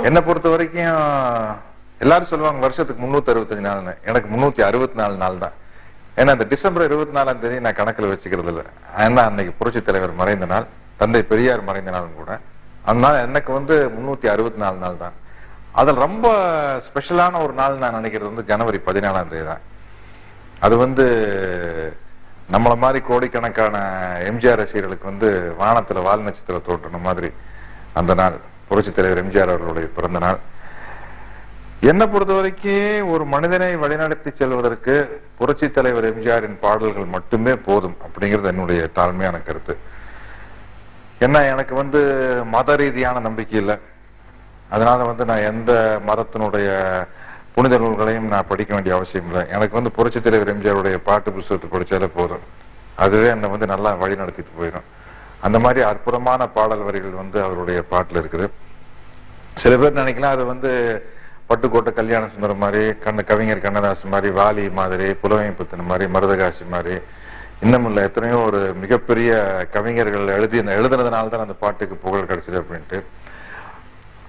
என்ன பொறுத்த வரைக்கும் எல்லாரும் சொல்லுவாங்க வருஷத்துக்கு 365 நாள்னு. எனக்கு 364 நாள் தான். ஏன்னா அந்த டிசம்பர் 24ஆம் தேதி நான் கணக்கில் வச்சுக்கிறது இல்லை. ஏன்னா அன்னைக்கு புரட்சி தலைவர் மறைந்த நாள், தந்தை பெரியார் மறைந்த நாளும் கூட. அதனால எனக்கு 364 நாள் தான். அதில் ரொம்ப ஸ்பெஷலான ஒரு நாள் நான் நினைக்கிறது ஜனவரி 14ஆம் தேதி தான். அது நம்மள மாதிரி கோடிக்கணக்கான எம்ஜிஆர் ரசிகர்களுக்கு வானத்துல வால் நட்சத்திரம் தோற்றுன மாதிரி அந்த நாள் புரட்சி தலைவர் எம்ஜிஆர் அவர்களுடைய பிறந்த நாள். என்னை பொறுத்த வரைக்கும் ஒரு மனிதனை வழிநடத்தி செல்வதற்கு புரட்சி தலைவர் எம்ஜிஆரின் பாடல்கள் மட்டுமே போதும் அப்படிங்கிறது என்னுடைய தாழ்மையான கருத்து. ஏன்னா எனக்கு மத ரீதியான நம்பிக்கை இல்லை. அதனால நான் எந்த மதத்தினுடைய புனித நூல்களையும் நான் படிக்க வேண்டிய அவசியம் இல்லை. எனக்கு புரட்சி தலைவர் எம்ஜிஆருடைய பாட்டு புத்தகத்தை படிச்சாலே போதும். அதுவே என்னை நல்லா வழி நடத்திட்டு போயிடும். அந்த மாதிரி அற்புதமான பாடல் வரிகள் அவருடைய பாட்டுல இருக்குது. சில பேர் நினைக்கலாம் அது பட்டுக்கோட்டை கல்யாண சுந்தரம் மாதிரி, கவிஞர் கண்ணதாசன் மாதிரி, வாலி மாதிரி, புலமை புத்தன் மாதிரி, மருதகாசி மாதிரி, இன்னும் இல்லை எத்தனையோ ஒரு மிகப்பெரிய கவிஞர்கள் எழுதுனதுனால தான் அந்த பாட்டுக்கு புகழ் கிடைச்சது அப்படின்ட்டு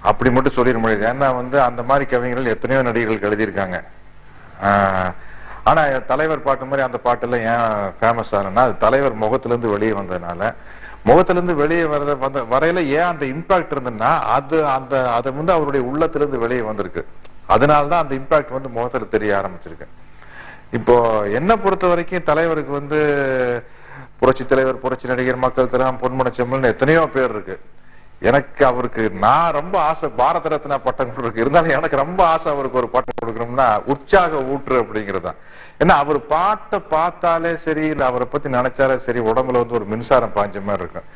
அப்படி மட்டும் சொல்லிட முடியாது. ஏன்னா அந்த மாதிரி கவிஞர்கள் எத்தனையோ நடிகர்களுக்கு எழுதியிருக்காங்க. ஆனா தலைவர் பாட்டு மாதிரி அந்த பாட்டுல ஏன் ஃபேமஸ் ஆகுதுன்னா அது தலைவர் முகத்திலிருந்து வெளியே வந்ததுனால, முகத்திலிருந்து வெளியே வரையில ஏன் அந்த இம்பாக்ட் இருந்ததுன்னா அது அவருடைய உள்ளத்திலிருந்து வெளியே வந்திருக்கு. அதனால்தான் அந்த இம்பாக்ட் முகத்துல தெரிய ஆரம்பிச்சிருக்கு. இப்போ என்ன பொறுத்த வரைக்கும் தலைவருக்கு புரட்சி தலைவர், புரட்சி நடிகர், மக்கள் திலகம், பொன்மனச்செம்மல் எத்தனையோ பேர் இருக்கு. எனக்கு அவருக்கு நான் ரொம்ப ஆசை பாரத ரத்னா பட்டம் இருக்கு. இருந்தாலும் எனக்கு ரொம்ப ஆசை அவருக்கு ஒரு பட்டம் கொடுக்கணும்னா உற்சாக ஊற்று அப்படிங்கிறதான். ஏன்னா அவர் பாட்டை பார்த்தாலே சரி, இல்லை அவரை பத்தி நினைச்சாலே சரி, உடம்புல ஒரு மின்சாரம் பாய்ஞ்ச மாதிரி இருக்கும்.